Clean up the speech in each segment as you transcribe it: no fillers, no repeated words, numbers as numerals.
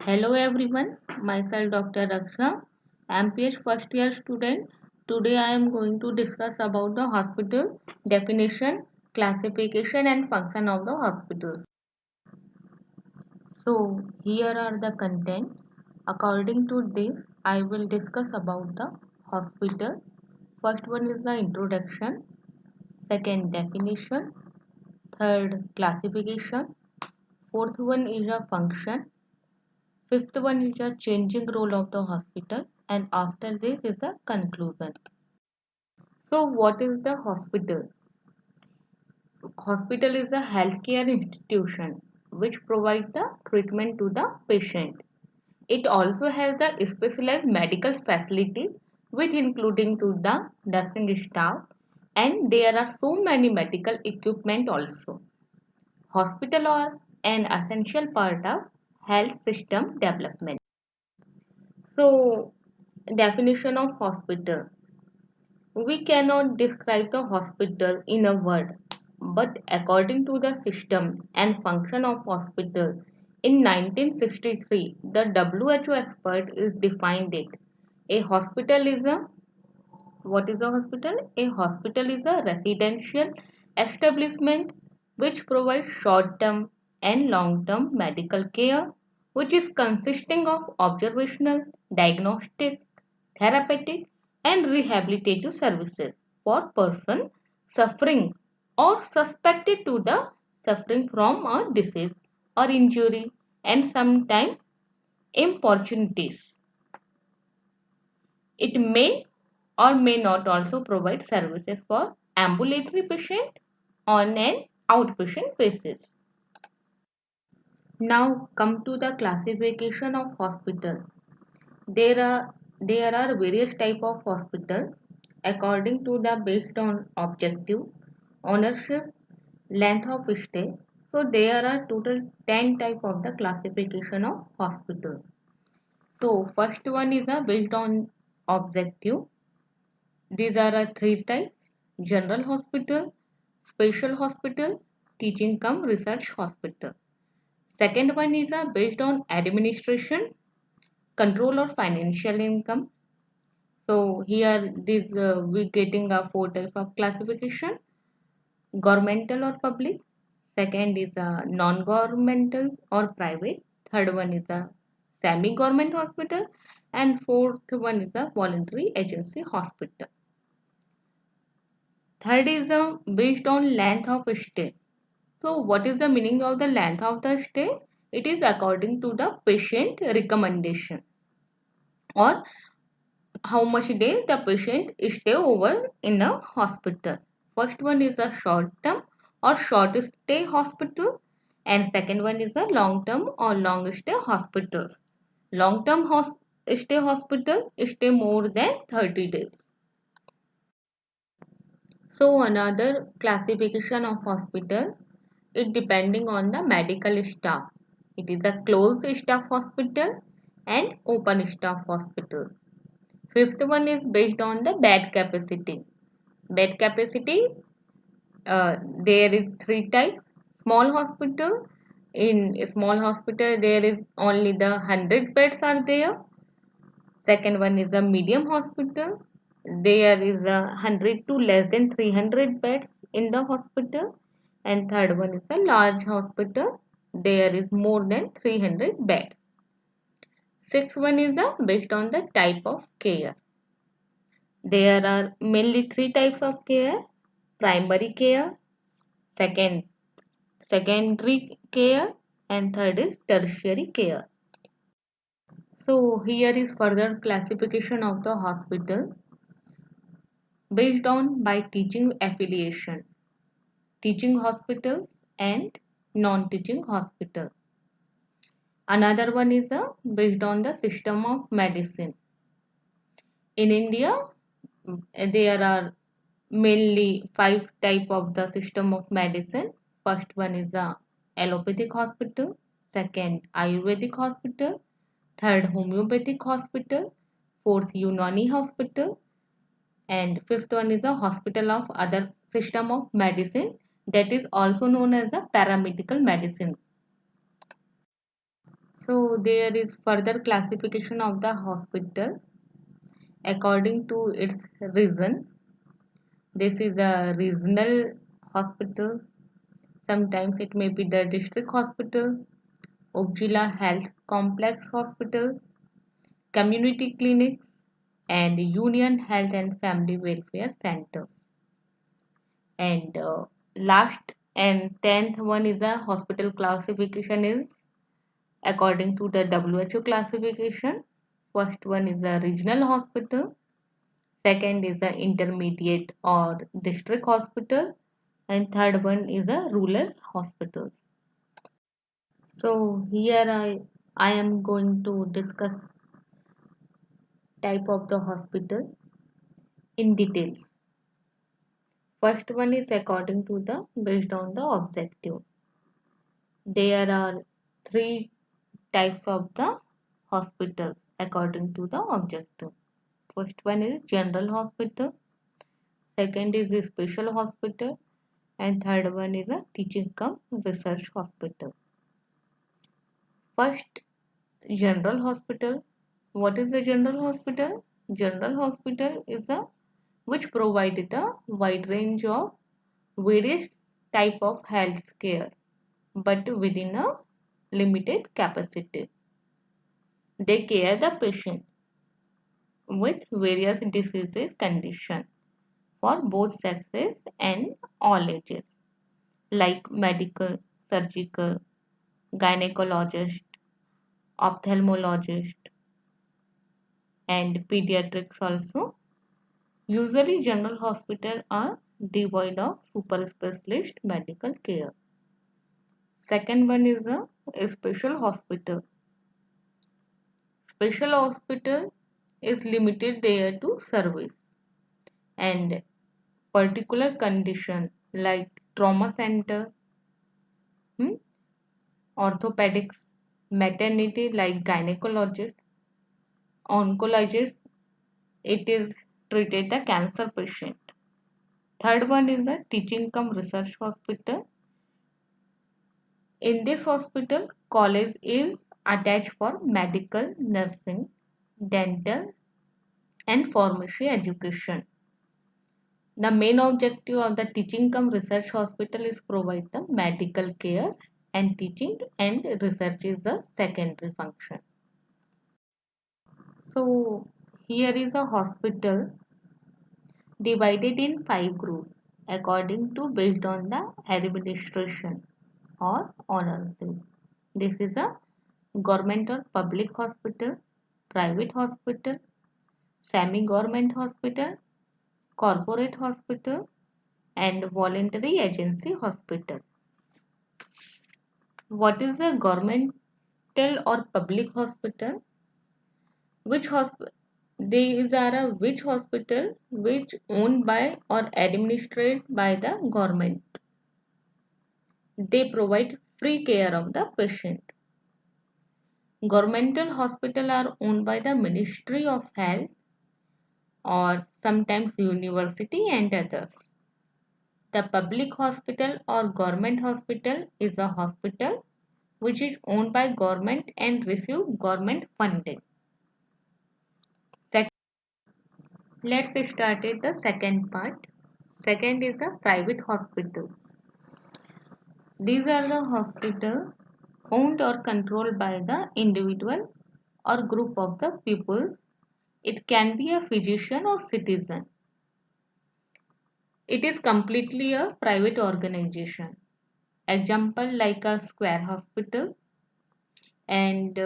Hello everyone, myself Dr. Raksha, MPH first year student. Today I am going to discuss about the hospital definition, classification and function of the hospital. So here are the content. According to this, I will discuss about the hospital. First one is the introduction, second definition, third classification, fourth one is a function, fifth one is a changing role of the hospital, and after this is a conclusion. So, what is the hospital? Hospital is a healthcare institution which provides the treatment to the patient. It also has the specialized medical facilities with including to the nursing staff, and there are so many medical equipment also. Hospital are an essential part of health system development. So, definition of hospital. We cannot describe the hospital in a word, but according to the system and function of hospital, in 1963, the WHO expert is defined it. A hospital is a what is a hospital? A hospital is a residential establishment which provides short-term and long-term medical care, which is consisting of observational, diagnostic, therapeutic, and rehabilitative services for person suffering or suspected to the suffering from a disease or injury and sometimes importunities. It may or may not also provide services for ambulatory patient on an outpatient basis. Now come to the classification of hospital. There are various type of hospital according to the based on objective, ownership, length of stay. So there are total 10 type of the classification of hospital. So first one is based on objective. These are three types: general hospital, special hospital, teaching cum research hospital. Second one is based on administration, control or financial income. So here this we getting a four type of classification: governmental or public. Second is non-governmental or private. Third one is a semi-government hospital, and fourth one is a voluntary agency hospital. Third is based on length of stay. So, what is the meaning of the length of the stay? It is according to the patient recommendation or how much days the patient stay over in a hospital. First one is a short term or short stay hospital, and second one is a long term or long stay hospital. Long term stay hospital stay more than 30 days. So another classification of hospital, it depending on the medical staff. It is a closed staff hospital and open staff hospital. Fifth one is based on the bed capacity. Bed capacity, there is three types. Small hospital. In a small hospital, there is only the 100 beds are there. Second one is a medium hospital. There is a 100 to less than 300 beds in the hospital. And third one is a large hospital. There is more than 300 beds. Sixth one is based on the type of care. There are mainly three types of care: primary care, second secondary care, and third is tertiary care. So here is further classification of the hospital based on by teaching affiliation, teaching hospitals and non-teaching hospital. Another one is based on the system of medicine. In India, there are mainly five type of the system of medicine. First one is the allopathic hospital, second Ayurvedic hospital, third homeopathic hospital, fourth Unani hospital, and fifth one is a hospital of other system of medicine, that is also known as the paramedical medicine. So there is further classification of the hospital according to its region. This is a regional hospital. Sometimes it may be the district hospital, Upzila Health Complex Hospital, community clinics, and Union Health and Family Welfare Centers. And last and 10th one is the hospital classification is according to the WHO classification. First one is the regional hospital, second is the intermediate or district hospital, and third one is a rural hospital. So here I am going to discuss type of the hospital in details. First one is according to the based on the objective. There are three types of the hospitals according to the objective. First one is general hospital, second is the special hospital, and third one is a teaching cum research hospital. First, general hospital. What is the general hospital? General hospital is a which provided a wide range of various type of health care but within a limited capacity. They care the patient with various diseases condition for both sexes and all ages like medical, surgical, gynecologist, ophthalmologist and pediatrics also. Usually general hospitals are devoid of super specialist medical care. Second one is a special hospital. Special hospital is limited there to service and particular condition like trauma center, hmm, orthopedics, maternity like gynecologist, oncologist, it is treated the cancer patient. Third one is the teaching cum research hospital. In this hospital, college is attached for medical, nursing, dental, and pharmacy education. The main objective of the teaching cum research hospital is provide the medical care and teaching and research is the secondary function. So here is a hospital divided in five groups according to based on the administration or ownership. This is a government or public hospital, private hospital, semi-government hospital, corporate hospital, and voluntary agency hospital. What is a governmental or public hospital? Which hospital? These are a which hospital which owned by or administered by the government. They provide free care of the patient. Governmental hospitals are owned by the Ministry of Health or sometimes university and others. The public hospital or government hospital is a hospital which is owned by government and receive government funding. Let's start with the second part. Second is a private hospital. These are the hospitals owned or controlled by the individual or group of the peoples. It can be a physician or citizen. It is completely a private organization. Example like a square hospital and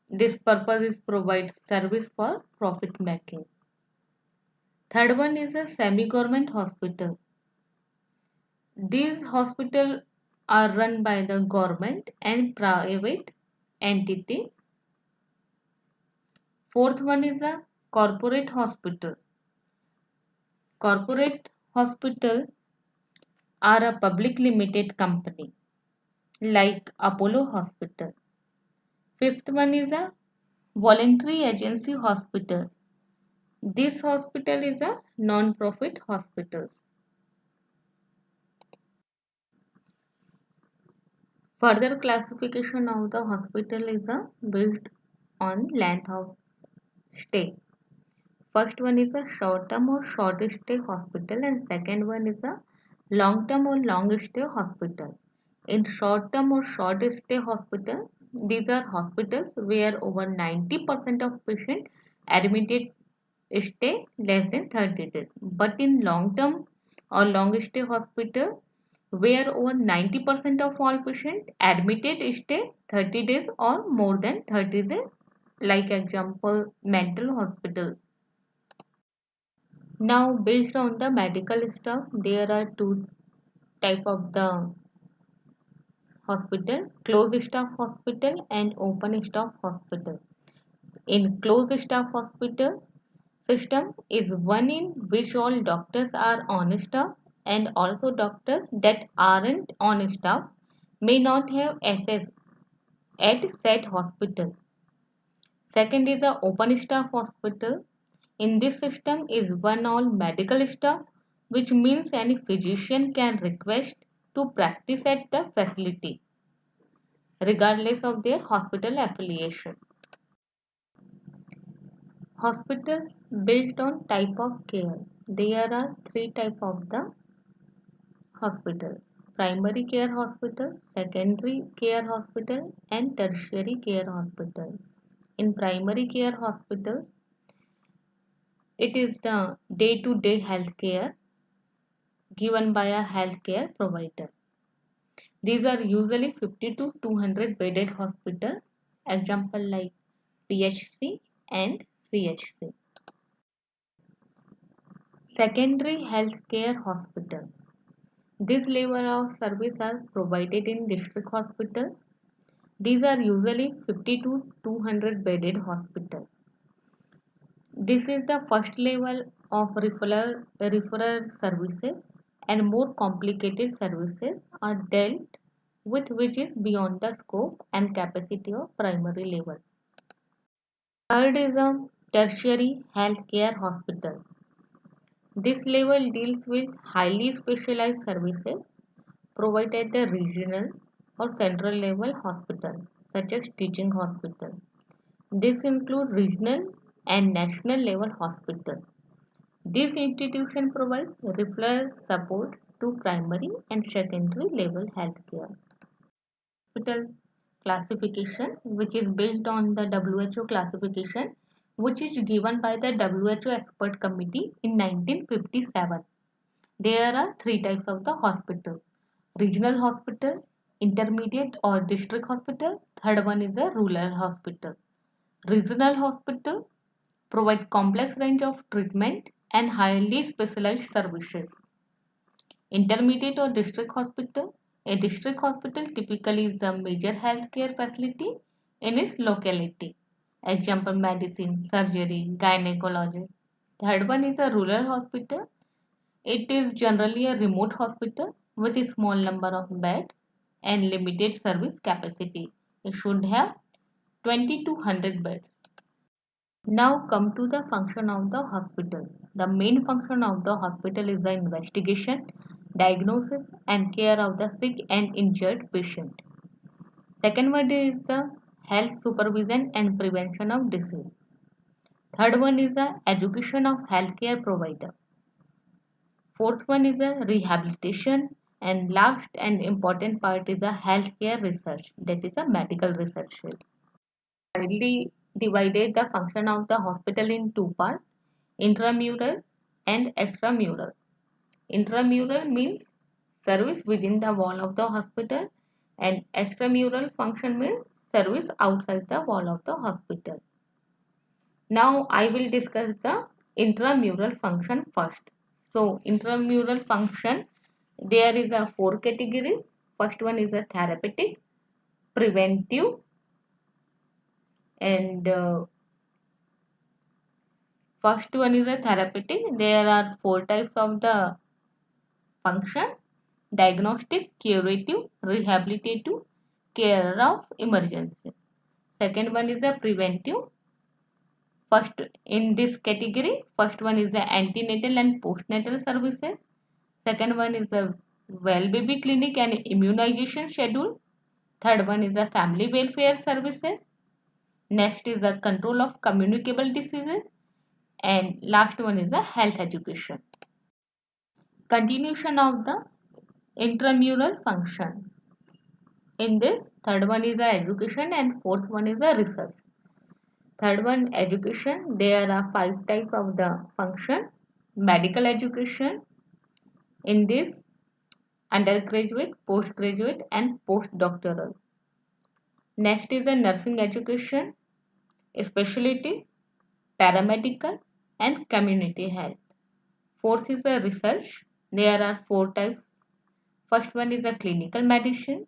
this purpose is provide service for profit making. Third one is a semi-government hospital. These hospitals are run by the government and private entity. Fourth one is a corporate hospital. Corporate hospital are a public limited company like Apollo Hospital. Fifth one is a voluntary agency hospital. This hospital is a non-profit hospital. Further classification of the hospital is based on length of stay. First one is a short term or short stay hospital, and second one is a long term or long stay hospital. In short term or short stay hospital, these are hospitals where over 90% of patients admitted stay less than 30 days. But in long term or long stay hospital, where over 90% of all patients admitted stay 30 days or more than 30 days, like example mental hospitals. Now, based on the medical stuff, there are two type of the hospital: closed staff hospital and open staff hospital. In closed staff hospital system is one in which all doctors are on staff, and also doctors that aren't on staff may not have access at said hospital. Second is the open staff hospital. In this system is one all medical staff, which means any physician can request to practice at the facility, regardless of their hospital affiliation. Hospitals based on type of care. There are three types of the hospital: primary care hospital, secondary care hospital, and tertiary care hospital. In primary care hospital, it is the day-to-day health care given by a healthcare provider. These are usually 50 to 200 bedded hospital, example like PHC and CHC. Secondary healthcare hospital. This level of service are provided in district hospital. These are usually 50 to 200 bedded hospital. This is the first level of referral services, and more complicated services are dealt with which is beyond the scope and capacity of primary level. Third is a tertiary healthcare hospital. This level deals with highly specialized services provided at the regional or central level hospital, such as teaching hospital. This includes regional and national level hospital. This institution provides referral support to primary and secondary level healthcare. Hospital classification, which is based on the WHO classification, which is given by the WHO expert committee in 1957. There are three types of the hospital: regional hospital, intermediate or district hospital. Third one is a rural hospital. Regional hospital provide complex range of treatment and highly specialized services. Intermediate or district hospital. A district hospital typically is a major healthcare facility in its locality. Example medicine, surgery, gynecology. Third one is a rural hospital. It is generally a remote hospital with a small number of beds and limited service capacity. It should have 20 to 100 beds. Now come to the function of the hospital. The main function of the hospital is the investigation, diagnosis and care of the sick and injured patient. Second one is the health supervision and prevention of disease. Third one is the education of healthcare provider. Fourth one is the rehabilitation, and last and important part is the healthcare research, that is the medical research. Widely divided the function of the hospital in two parts: intramural and extramural. Intramural means service within the wall of the hospital, and extramural function means service outside the wall of the hospital. Now I will discuss the intramural function first. So intramural function, there is a four categories. First one is a therapeutic, preventive, and first one is a therapeutic. There are four types of the function: diagnostic, curative, rehabilitative, care of emergency. Second one is the preventive. First in this category, first one is the antenatal and postnatal services. Second one is the well baby clinic and immunization schedule. Third one is the family welfare services. Next is the control of communicable diseases. And last one is the health education. Continuation of the intramural function. In this, third one is the education and fourth one is the research. Third one, education. There are 5 types of the function. Medical education. In this, undergraduate, postgraduate and postdoctoral. Next is the nursing education, specialty, paramedical and community health. Fourth is the research. There are 4 types. First one is the clinical medicine,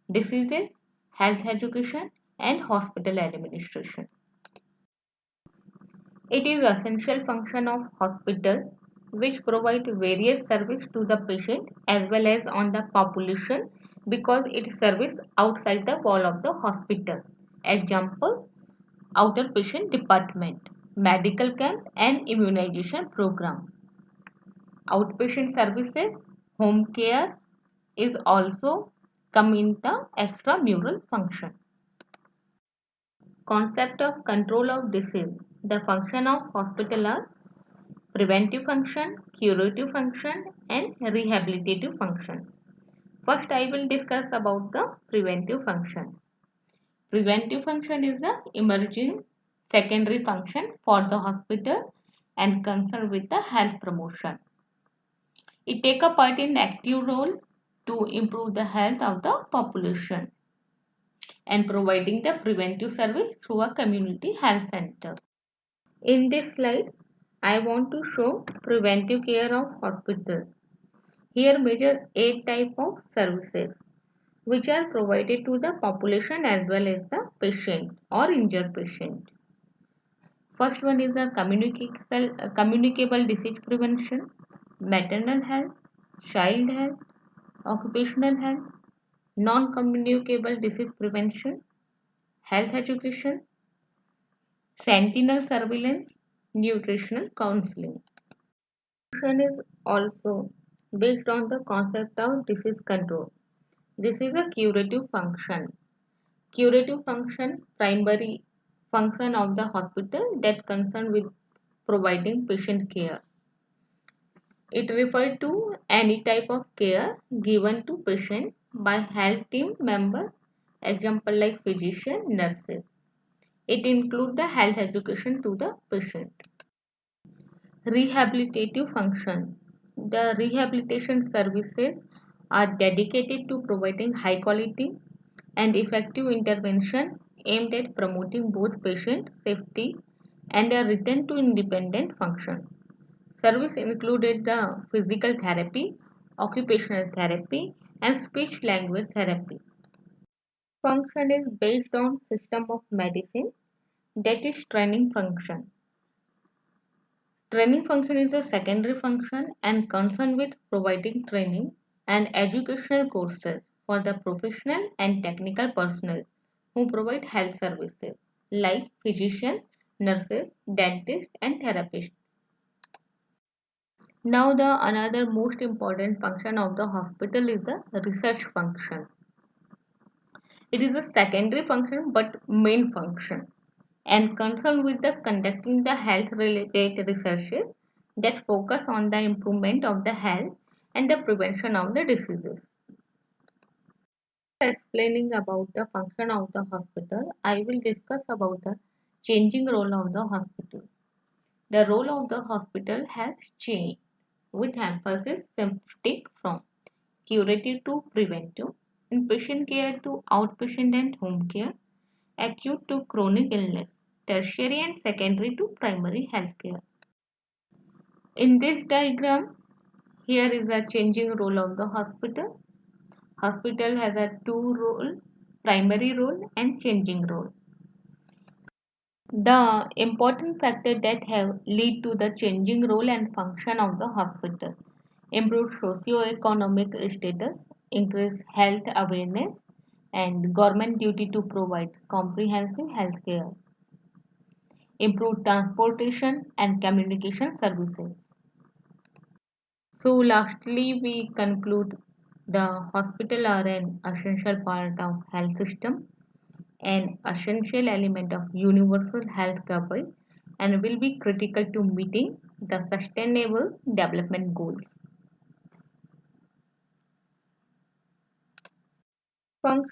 diseases, health education and hospital administration. It is essential function of hospital which provide various service to the patient as well as on the population because it service outside the wall of the hospital. Example, outer patient department, medical camp and immunization program. Outpatient services, home care is also come in the extramural function. Concept of control of disease. The function of hospital are preventive function, curative function and rehabilitative function. First I will discuss about the preventive function. Preventive function is the emerging secondary function for the hospital and concerned with the health promotion. It take a part in active role to improve the health of the population and providing the preventive service through a community health center. In this slide, I want to show preventive care of hospital. Here major 8 types of services which are provided to the population as well as the patient or injured patient. First one is the communicable disease prevention, maternal health, child health, occupational health, non-communicable disease prevention, health education, sentinel surveillance, nutritional counseling. Nutrition is also based on the concept of disease control. This is a curative function. Curative function, primary function of the hospital that concerned with providing patient care. It refers to any type of care given to patient by health team member, example like physician, nurses. It includes the health education to the patient. Rehabilitative function. The rehabilitation services are dedicated to providing high quality and effective intervention aimed at promoting both patient safety and a return to independent function. Service included the physical therapy, occupational therapy, and speech language therapy. Function is based on system of medicine, that is training function. Training function is a secondary function and concerned with providing training and educational courses for the professional and technical personnel who provide health services like physicians, nurses, dentists, and therapists. Now the another most important function of the hospital is the research function. It is a secondary function but main function and concerned with the conducting the health related researches that focus on the improvement of the health and the prevention of the diseases. Explaining about the function of the hospital, I will discuss about the changing role of the hospital. The role of the hospital has changed with emphasis shifting from curative to preventive, inpatient care to outpatient and home care, acute to chronic illness, tertiary and secondary to primary health care. In this diagram, here is the changing role of the hospital. Hospital has a two role, primary role and changing role. The important factors that have lead to the changing role and function of the hospital: improved socio-economic status, increased health awareness, and government duty to provide comprehensive health care, improved transportation and communication services. So lastly we conclude The hospital are an essential part of health system, an essential element of universal health coverage, and will be critical to meeting the sustainable development goals. Function